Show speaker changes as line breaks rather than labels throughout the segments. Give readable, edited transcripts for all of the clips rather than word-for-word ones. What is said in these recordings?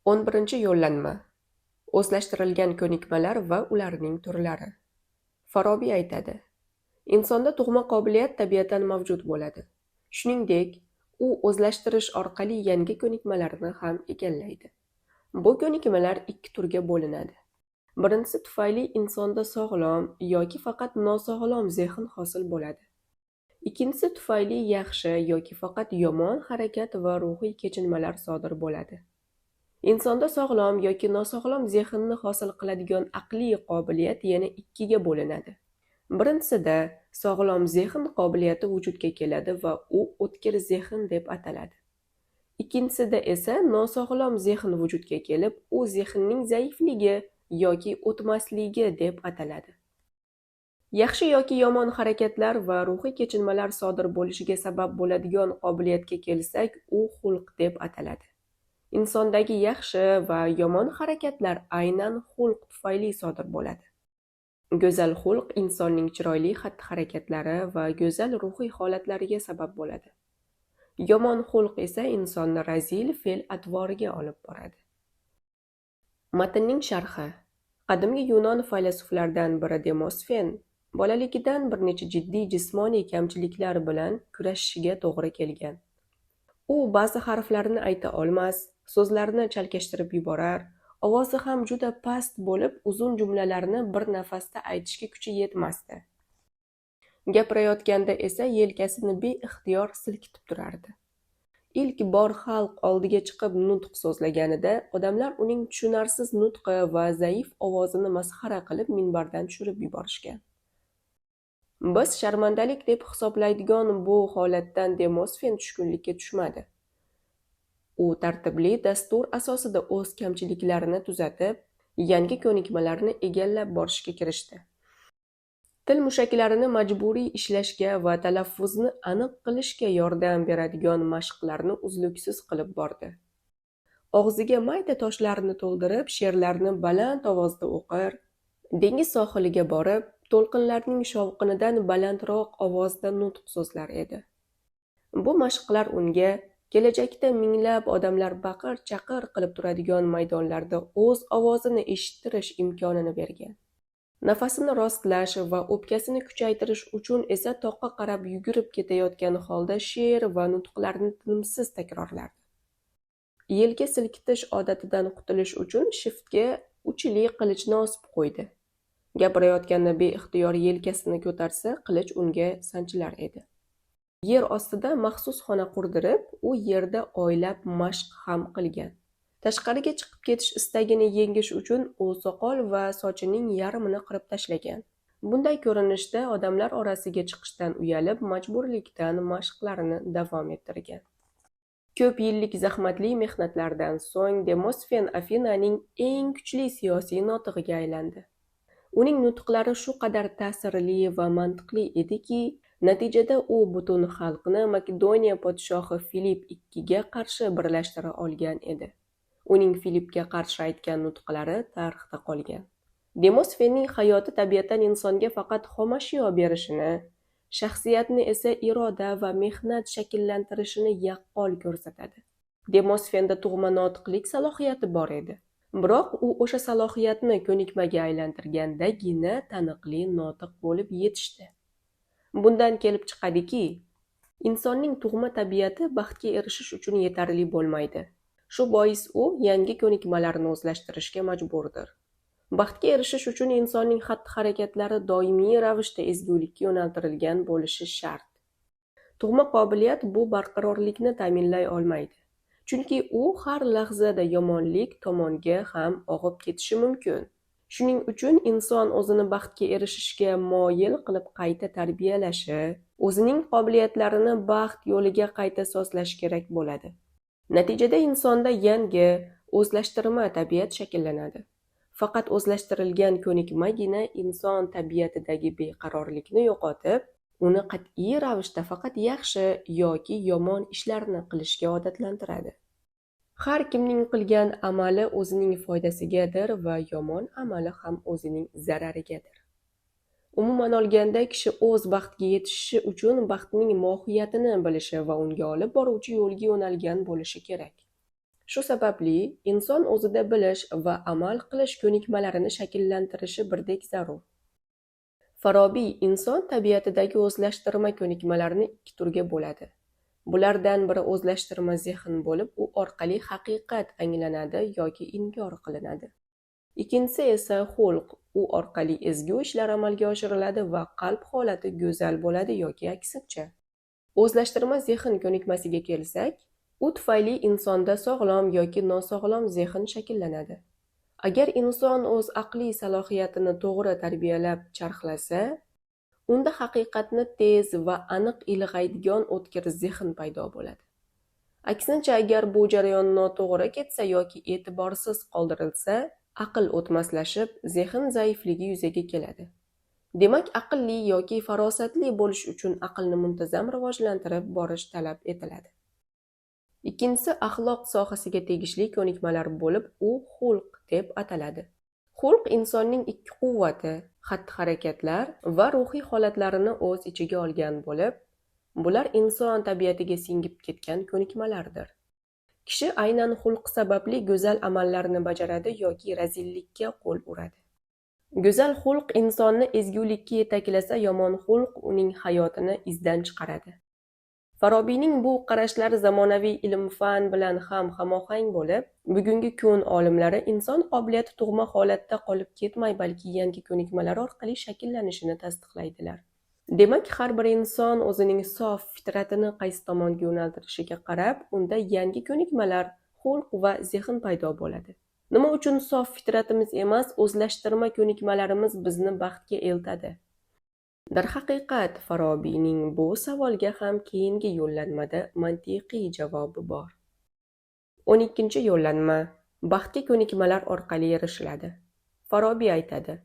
11 yo'llanma. O'zlashtirilgan ko'nikmalar va ularning turlari. Forobiy aytadi: insonda tug'ma qobiliyat tabiatan mavjud bo'ladi. Shuningdek, u o'zlashtirish orqali yangi ko'nikmalarni ham egallaydi. Bu ko'nikmalar ikki turga bo'linadi. Birinchisi tufayli insonda sog'lom yoki faqat nosog'lom zehn hosil bo'ladi. Ikkinchisi tufayli yaxshi yoki faqat yomon harakat va ruhiy kechinmalar sodir bo'ladi. Insonda sog'lom yoki nosog'lom zehnni hosil qiladigan aqliy qobiliyat yana ikkiga bo'linadi. Birinchisida sog'lom zehn qobiliyati vujudga keladi va u o'tkir zehn deb ataladi. Ikkinchisida esa nosog'lom zehn vujudga kelib, u zehnning zaifligi yoki o'tmasligi deb ataladi. Yaxshi yoki yomon harakatlar va ruhiy kechinmalar sodir bo'lishiga sabab bo'ladigan qobiliyatga kelsak, u xulq deb ataladi. Insondagi yaxshi va yomon harakatlar aynan xulq tufayli sodir bo'ladi. Go'zal xulq insonning chiroyli xatti-harakatlari va go'zal ruhiy holatlariga sabab bo'ladi. Yomon xulq esa insonni razil fe'l-atvoriga olib boradi. Matnning sharhi. Qadimgi Yunon faylasuflaridan biri Demosfen bolaligidan bir necha jiddiy jismoniy kamchiliklar bilan kurashishiga to'g'ri kelgan. U ba'zi harflarni ayta olmas, so'zlarni chalkashtirib yuborar, ovozi ham juda past bo'lib, uzun jumlalarni bir nafasda aytishga kuchi yetmasdi. Gapirayotganda esa yelkasini beixtiyor silkitib turardi. Ilk bor xalq oldiga chiqib nutq so'zlaganida odamlar uning tushunarsiz nutqi va zaif ovozini masxara qilib minbardan tushirib yuborishgan. Biz sharmandalik deb hisoblaydigan bu holatdan Demosfen tushkunlikka tushmadi. U tartibli dastur asosida o'z kamchiliklarini tuzatib, yangi ko'nikmalarni egallab borishga kirishdi. Til mushaklarini majburiy ishlashga va talaffuzni aniq qilishga yordam beradigan mashqlarni uzluksiz qilib bordi. Og'ziga mayda toshlarni to'ldirib, she'rlarni baland ovozda o'qir, dengiz sohiliga borib, to'lqinlarning shovqinidan balandroq ovozda nutq so'zlar edi. Bu mashqlar unga kelajakda minglab odamlar baqir-chaqir qilib turadigan maydonlarda o'z ovozini eshittirish imkonini bergan. Nafasini rostlash va o'pkasini kuchaytirish uchun esa toqqa qarab yugurib ketayotgan holda she'r va nutqlarni tinimsiz takrorlardi. Yelka silkitish odatidan qutulish uchun shiftga uchli qilichni osib qo'ydi. Gapirayotganda beixtiyor yelkasini ko'tarsa, qilich unga sanchilar edi. Yer ostida maxsus xona qurdirib, u yerda oylab mashq ham qilgan. Tashqariga chiqib ketish istagini yengish uchun u soqol va sochining yarmini qirib tashlagan. Bunday ko'rinishda odamlar orasiga chiqishdan uyalib, majburlikdan mashqlarini davom ettirgan. Ko'p yillik zahmatli mehnatlardan so'ng Demosfen Afinaning eng kuchli siyosiy notig'iga aylandi. Uning nutqlari shu qadar ta'sirli va mantiqli ediki, natijada u butun xalqni Makedoniya podshohi Filip II ga qarshi birlashtira olgan edi. Uning Filipga qarshi aytgan nutqlari tarixda qolgan. Demosfenning hayoti tabiatan insonga faqat xomashyo berishini, shaxsiyatni esa iroda va mehnat shakllantirishini yaqqol ko'rsatadi. Demosfenda tug'ma notiqlik salohiyati bor edi. Biroq u o'sha salohiyatni ko'nikmaga aylantirgandagina taniqli notiq bo'lib yetishdi. Bundan kelib chiqadiki, insonning tug'ma tabiati baxtga erishish uchun yetarli bo'lmaydi. Shu bois u yangi ko'nikmalarni o'zlashtirishga majburdir. Baxtga erishish uchun insonning xatti-harakatlari doimiy ravishda ezgulikka yo'naltirilgan bo'lishi shart. Tug'ma qobiliyat bu barqarorlikni ta'minlay olmaydi. Chunki u har lahzada yomonlik tomonga ham og'ib ketishi mumkin. Shuning uchun inson o'zini baxtga erishishga moyil qilib qayta tarbiyalashi, o'zining qobiliyatlarini baxt yo'liga qayta so'zlash kerak bo'ladi. Natijada insonda yangi, o'zlashtirma tabiat shakllanadi. Faqat o'zlashtirilgan ko'nikmagina inson tabiatidagi beqarorlikni yo'qotib, uni qat'iy ravishda faqat yaxshi yoki yomon ishlarni qilishga odatlantiradi. Har kimning qilgan amali o'zining foydasigadir va yomon amali ham o'zining zararigadir. Umuman olganda, kishi o'z baxtiga yetishishi uchun baxtning mohiyatini bilishi va unga olib boruvchi yo'lga yo'nalgan bo'lishi kerak. Shu sababli inson o'zida bilish va amal qilish ko'nikmalarini shakllantirishi birdek zarur. Farobiy inson tabiatidagi o'zlashtirma ko'nikmalarini ikki turga bo'ladi. Bulardan biri o'zlashtirma zehn bo'lib, u orqali haqiqat anglanadi yoki inkor qilinadi. Ikkinchisi esa xulq, u orqali ezgu ishlar amalga oshiriladi va qalb holati go'zal bo'ladi yoki aksincha. O'zlashtirma zehn ko'nikmasiga kelsak, u tufayli insonda sog'lom yoki nosog'lom zehn shakllanadi. Agar inson o'z aqliy salohiyatini to'g'ri tarbiyalab charxlasa, unda haqiqatni tez va aniq ilg'aydigan o'tkir zehn paydo bo'ladi. Aksincha, agar bu jarayon noto'g'ri ketsa yoki e'tiborsiz qoldirilsa, aql o'tmaslashib, zehn zaifligi yuzaga keladi. Demak, aqlli yoki farosatli bo'lish uchun aqlni muntazam rivojlantirib borish talab etiladi. Ikkinchisi axloq sohasiga tegishli ko'nikmalar bo'lib, u xulq deb ataladi. Xulq insonning ikki quvvati, xatti-harakatlar va ruhiy holatlarini o'z ichiga olgan bo'lib, bular inson tabiatiga singib ketgan ko'nikmalardir. Kishi aynan xulq sababli go'zal amallarni bajaradi yoki razillikka qo'l uradi. Go'zal xulq insonni ezgulikka yetaklasa, yomon xulq uning hayotini izdan chiqaradi. Farobiyning bu qarashlari zamonaviy ilm-fan bilan ham hamohang bo'lib, bugungi kun olimlari inson qobiliyati tug'ma holatda qolib ketmay, balki yangi ko'nikmalar orqali shakllanishini tasdiqlaydilar. Demak, har bir inson o'zining sof fitratini qaysi tomonga yo'naltirishiga qarab, unda yangi ko'nikmalar, xulq va zehn paydo bo'ladi. Nima uchun sof fitratimiz emas, o'zlashtirma ko'nikmalarimiz bizni baxtga eltadi? Darhaqiqat, Farobiyning bu savolga ham keyingi yo'llanmada mantiqiy javobi bor. 12-yo'llanma. Baxtga ko'nikmalar orqali erishiladi. Farobiy aytadi: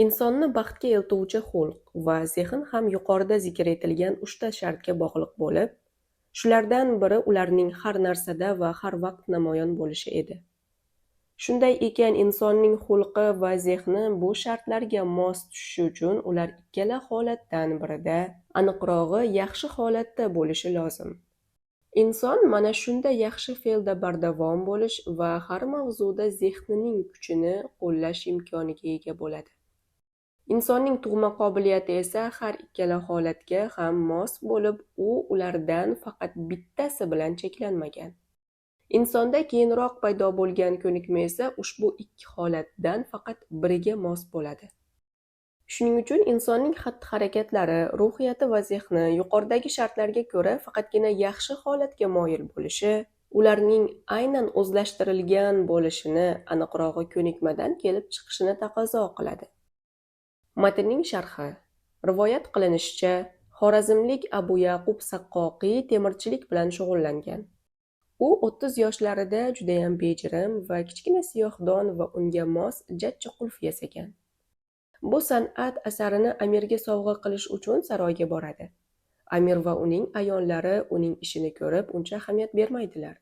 insonni baxtga eltuvchi xulq va zehn ham yuqorida zikr etilgan 3 ta shartga bog'liq bo'lib, shulardan biri ularning har narsada va har vaqt namoyon bo'lishi edi. Shunday ekan, insonning xulqi va zehni bu shartlarga mos tushishi uchun ular ikkala holatdan birida, aniqrog'i yaxshi holatda bo'lishi lozim. Inson mana shunda yaxshi fe'lda bardavom bo'lish va har mavzuda zehnining kuchini qo'llash imkoniga ega bo'ladi. Insonning tug'ma qobiliyati esa har ikkala holatga ham mos bo'lib, u ulardan faqat bittasi bilan cheklanmagan. Insonda keyinroq paydo bo'lgan ko'nikma esa ushbu ikki holatdan faqat biriga mos bo'ladi. Shuning uchun insonning xatti-harakatlari, ruhiyati va zehni yuqoridagi shartlarga ko'ra faqatgina yaxshi holatga moyil bo'lishi, ularning aynan o'zlashtirilgan bo'lishini, aniqrog'i ko'nikmadan kelib chiqishini taqozo qiladi. Matnning sharhi. Rivoyat qilinishicha, xorazmlik Abu Yaqub Saqqoqiy temirchilik bilan shug'ullangan. U 30 yoshlarida judayam bejirim va kichkina siyohdon va unga mos jajji qulf yasagan. Bu san'at asarini amirga sovg'a qilish uchun saroyga boradi. Amir va uning ayonlari uning ishini ko'rib uncha ahamiyat bermaydilar.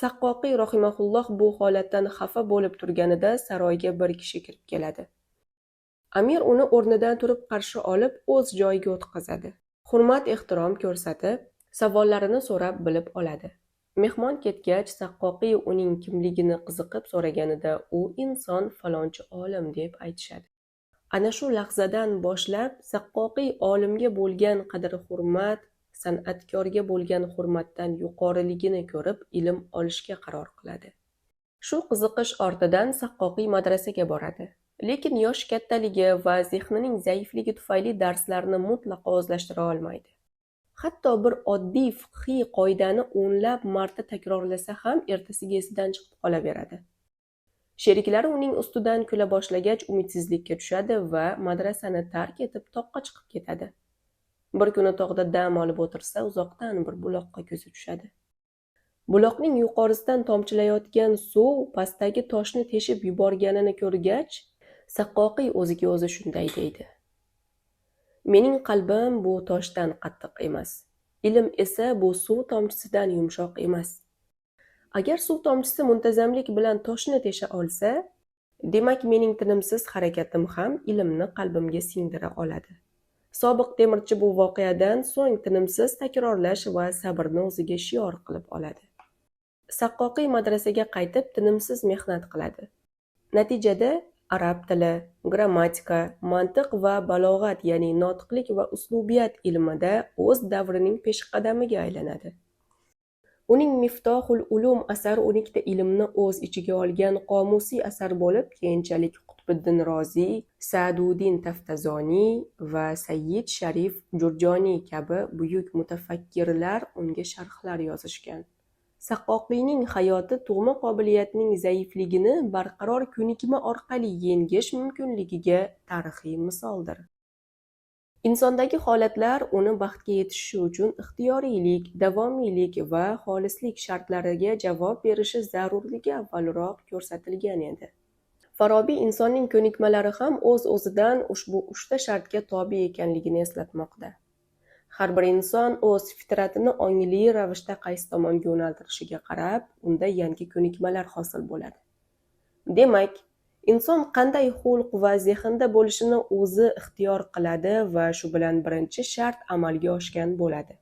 Saqqoqiy rahimahulloh bu holatdan xafa bo'lib turganida saroyga bir kishi kirib keladi. Amir uni o'rnidan turib qarshi olib, o'z joyiga o'tqazadi. Hurmat-ehtirom ko'rsatib, savollarini so'rab bilib oladi. Mehmon ketgach, Saqqoqiy uning kimligini qiziqib so'raganida, u inson falonchi olim deb aytishadi. Ana shu lahzadan boshlab Saqqoqiy olimga bo'lgan qadr-hurmat, san'atkorga bo'lgan hurmatdan yuqoriligini ko'rib, ilm olishga qaror qiladi. Shu qiziqish ortidan Saqqoqiy madrasaga boradi. Lekin yosh kattaligi va zehnining zaifligi tufayli darslarni mutlaqo o'zlashtira olmaydi. Hatto bir oddiy fiqhiy qoidani o'nlab marta takrorlasa ham ertasiga esidan chiqib qolaveradi. Sheriklari uning ustidan kula boshlagach umidsizlikka tushadi va madrasani tark etib toqqa chiqib ketadi. Bir kuni tog'da dam olib o'tirsa, uzoqdan bir buloqqa ko'zi tushadi. Buloqning yuqorisidan tomchilayotgan suv pastdagi toshni teshib yuborganini ko'rgach, Saqqoqiy o'ziga o'zi shunday deydi: mening qalbim bu toshdan qattiq emas, ilm esa bu suv tomchisidan yumshoq emas. Agar suv tomchisi muntazamlik bilan toshni tesha olsa, demak mening tinimsiz harakatim ham ilmni qalbimga singdira oladi. Sobiq temirchi bu voqeadan so'ng tinimsiz takrorlash va sabrni o'ziga shior qilib oladi. Saqqoqiy madrasaga qaytib tinimsiz mehnat qiladi. Natijada arab tili, grammatika, mantiq va balog'at, ya'ni notiqlik va uslubiyat ilmida o'z davrining peshqadamiga aylanadi. Uning Miftohul Ulum asari 12 ta ilmni o'z ichiga olgan qomusiy asar bo'lib, keyinchalik Qutbiddin Roziy, Sa'duddin Taftazoniy va Sayyid Sharif Jurjoniy kabi buyuk mutafakkirlar unga sharhlar yozishgan. Saqqoqiyning hayoti tug'ma qobiliyatining zaifligini barqaror ko'nikma orqali yengish mumkinligiga tarixiy misoldir. Insondagi holatlar uni baxtga yetishi uchun ixtiyoriylik, davomiylik va xolislik shartlariga javob berishi zarurligi avvalroq ko'rsatilgan edi. Forobiy insonning ko'nikmalari ham o'z-o'zidan ushbu 3 ta shartga tobe ekanligini eslatmoqda. Har bir inson o'z fitratini ongli ravishda qaysi tomonga yo'naltirishiga qarab, unda yangi ko'nikmalar hosil bo'ladi. Demak, inson qanday xulq va zehnda bo'lishini o'zi ixtiyor qiladi va shu bilan birinchi shart amalga oshgan bo'ladi.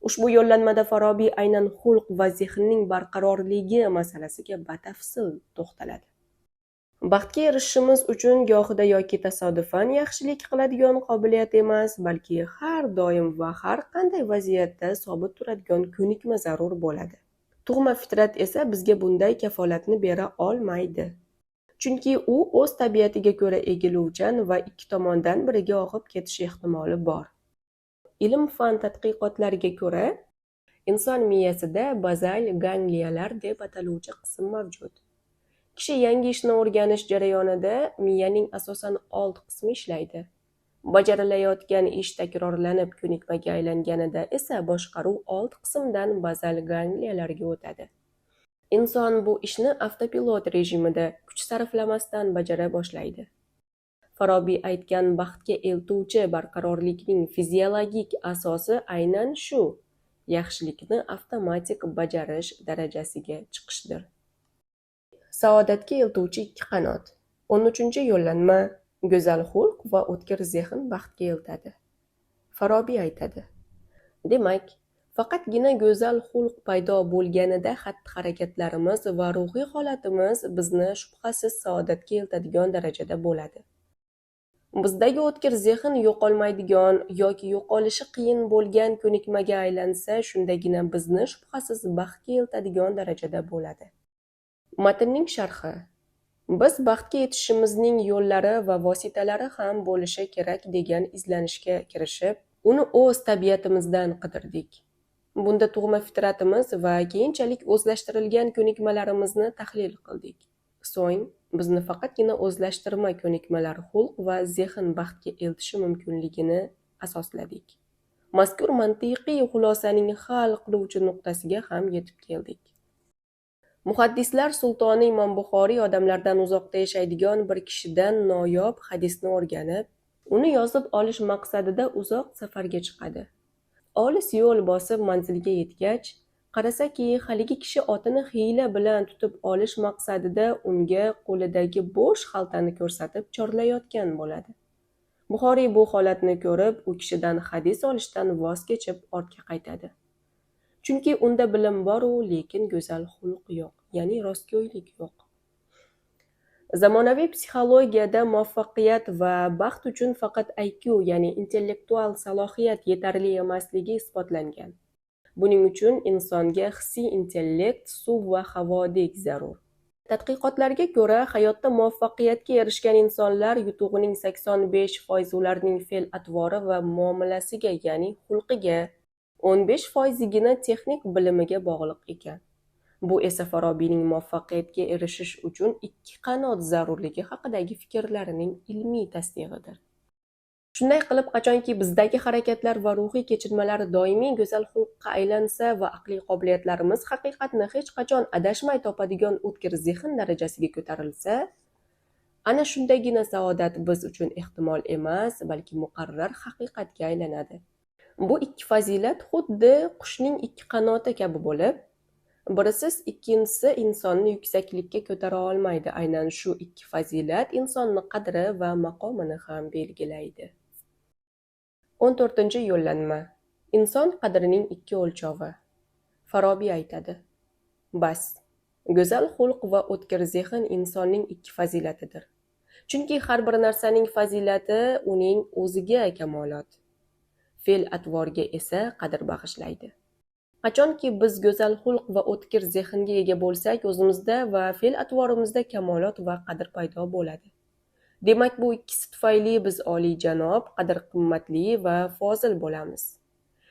Ushbu yo'llanmada Forobiy aynan xulq va zehnning barqarorligi masalasiga batafsil to'xtaladi. Baxtga erishishimiz uchun gohida yoki tasodifan yaxshilik qiladigan qobiliyat emas, balki har doim va har qanday vaziyatda sobit turadigan ko'nikma zarur bo'ladi. Tug'ma fitrat esa bizga bunday kafolatni bera olmaydi. Chunki u o'z tabiatiga ko'ra egiluvchan va ikki tomondan biriga og'ib ketish ehtimoli bor. Ilm-fan tadqiqotlariga ko'ra, inson miyasida bazal gangliyalar deb ataluvchi qism mavjud. Kishi yangi ishni o'rganish jarayonida miyaning asosan old qismi ishlaydi. Bajarilayotgan ish takrorlanib ko'nikmaga aylanganida esa boshqaruv old qismdan bazal gangliyalarga o'tadi. Inson bu ishni avtopilot rejimida kuch sarflamasdan bajara boshlaydi. Forobiy aytgan baxtga eltuvchi barqarorlikning fiziologik asosi aynan shu, yaxshilikni avtomatik bajarish darajasiga chiqishdir. Saodatga eltuvchi ikki qanot. 13-yo'llanma: go'zal xulq va o'tkir zehn baxtga eltadi. Forobiy aytadi: demak, faqatgina go'zal xulq paydo bo'lganida xatti-harakatlarimiz va ruhiy holatimiz bizni shubhasiz saodatga eltadigan darajada bo'ladi. Bizdagi o'tkir zehn yo'qolmaydigan yoki yo'qolishi qiyin bo'lgan ko'nikmaga aylansa, shundagina bizni shubhasiz baxtga eltadigan darajada bo'ladi. Matnning sharhi. Biz baxtga yetishimizning yo'llari va vositalari ham bo'lishi kerak degan izlanishga kirishib, uni o'z tabiatimizdan qidirdik. Bunda tug'ma fitratimiz va keyinchalik o'zlashtirilgan ko'nikmalarimizni tahlil qildik. So'ng bizni faqatgina o'zlashtirma ko'nikmalar xulq va zehn baxtga eltishi mumkinligini asosladik. Mazkur mantiqiy xulosaning hal qiluvchi nuqtasiga ham yetib keldik. Muhaddislar sultoni Imom Buxoriy odamlardan uzoqda yashaydigan bir kishidan noyob hadisni o'rganib, uni yozib olish maqsadida uzoq safarga chiqadi. Olis yo'l bosib manzilga yetgach, qarasaki, haligi kishi otini hiyla bilan tutib olish maqsadida unga qo'lidagi bo'sh xaltani ko'rsatib chorlayotgan bo'ladi. Buxoriy bu holatni ko'rib, u kishidan hadis olishdan voz kechib ortga qaytadi. Chunki unda bilim bor-u, lekin go'zal xulq yo'q, ya'ni rostgo'ylik yo'q. Zamonaviy psixologiyada muvaffaqiyat va baxt uchun faqat IQ, ya'ni intellektual salohiyat yetarli emasligi isbotlangan. Buning uchun insonga hissiy intellekt, suv va havodek zarur. Tadqiqotlarga ko'ra, hayotda muvaffaqiyatga erishgan insonlar yutug'ining 85% ularning fe'l-atvori va muomalasiga, ya'ni xulqiga, 15%gina texnik bilimiga bog'liq ekan. Bu esa Farobiyning muvaffaqiyatga erishish uchun ikki qanot zarurligi haqidagi fikrlarining ilmiy tasdig'idir. Shunday qilib, qachonki bizdagi harakatlar va ruhiy kechirmalar doimiy go'zal xulqqa aylansa va aqliy qobiliyatlarimiz haqiqatni hech qachon adashmay topadigan o'tkir zehn darajasiga ko'tarilsa, ana shundagina saodat biz uchun ehtimol emas, balki muqarrar haqiqatga aylanadi. Bu ikki fazilat xuddi qushning ikki qanoti kabi bo'lib, birisiz ikkinchisi insonni yuksaklikka ko'tara olmaydi. Aynan shu ikki fazilat insonni qadri va maqomini ham belgilaydi. 14-yo'llanma. Inson qadrining ikki o'lchovi. Forobiy aytadi: Bas, go'zal xulq va o'tkir zehn insonning ikki fazilatidir. Chunki har bir narsaning fazilati uning o'ziga kamolot, fe'l-atvorga esa qadr bag'ishlaydi. Qachonki biz go'zal xulq va o'tkir zehnga ega bo'lsak, o'zimizda va fe'l-atvorimizda kamolot va qadr paydo bo'ladi. Demak, bu ikkisi tufayli biz oliyjanob, qadr-qimmatli va fozil bo'lamiz.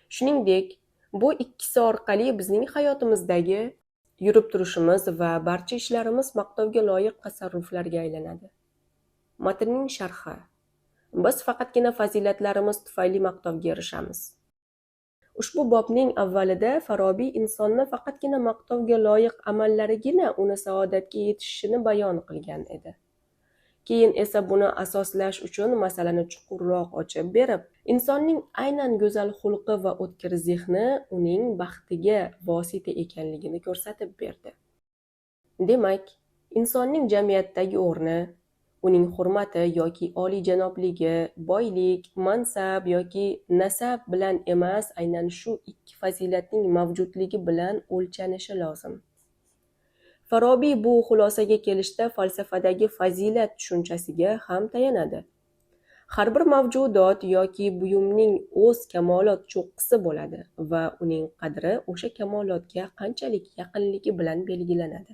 Shuningdek, bu ikkisi orqali bizning hayotimizdagi yurib turishimiz va barcha ishlarimiz maqtovga loyiq tasarruflarga aylanadi. Matnning sharhi. Biz faqatgina fazilatlarimiz tufayli maqtovga erishamiz. Ushbu bobning avvalida Farobiy insonni faqatgina maqtovga loyiq amallarigina uni saodatga yetishishini bayon qilgan edi. Keyin esa buni asoslash uchun masalani chuqurroq ochib berib, insonning aynan go'zal xulqi va o'tkir zehni uning baxtiga vosita ekanligini ko'rsatib berdi. Demak, insonning jamiyatdagi o'rni, uning hurmati yoki oliyjanobligi, boylik, mansab yoki nasab bilan emas, aynan shu ikki fazilatning mavjudligi bilan o'lchanishi lozim. Farobiy bu xulosaga kelishda falsafadagi fazilat tushunchasiga ham tayanadi. Har bir mavjudot yoki buyumning o'z kamolot cho'qqisi bo'ladi va uning qadri o'sha kamolotga qanchalik yaqinligi bilan belgilanadi.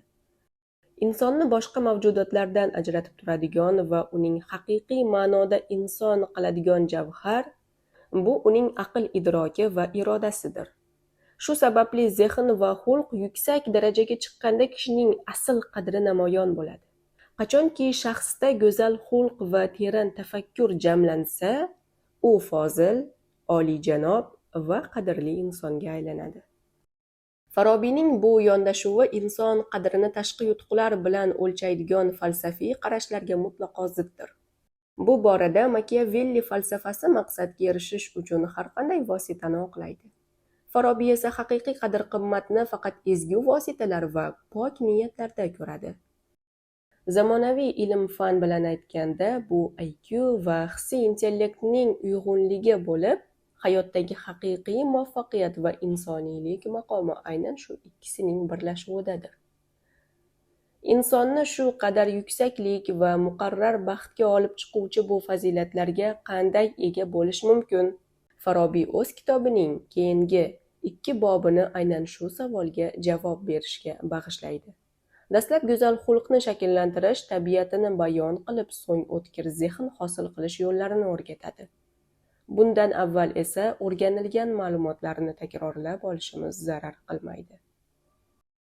Insonni boshqa mavjudotlardan ajratib turadigan va uning haqiqiy ma'noda inson qiladigan javhar bu uning aql idroki va irodasidir. Shu sababli zehn va xulq yuksak darajaga chiqqanda kishining asl qadri namoyon bo'ladi. Qachonki shaxsda go'zal xulq va teran tafakkur jamlansa, u fozil, oliyjanob va qadrli insonga aylanadi. Farobiyning bu yondashuvi inson qadrini tashqi yutuqlar bilan o'lchaydigan falsafiy qarashlarga mutlaqo ziddir. Bu borada Makiavelli falsafasi maqsadga erishish uchun har qanday vositani oqlaydi. Farobiy esa haqiqiy qadr-qimmatni faqat ezgu vositalar va pok niyatlarda ko'radi. Zamonaviy ilm-fan bilan aytganda, bu IQ va hissiy intellektning uyg'unligi bo'lib, hayotdagi haqiqiy muvaffaqiyat va insoniylik maqomi aynan shu ikkisining birlashuvidadir. Insonni shu qadar yuksaklik va muqarrar baxtga olib chiquvchi bu fazilatlarga qanday ega bo'lish mumkin? Farobiy o'z kitobining keyingi 2 bobini aynan shu savolga javob berishga bag'ishlaydi. Dastlab go'zal xulqni shakllantirish, tabiatini bayon qilib, so'ng o'tkir zehn hosil qilish yo'llarini o'rgatadi. Bundan avval esa o'rganilgan ma'lumotlarni takrorlab olishimiz zarar qilmaydi.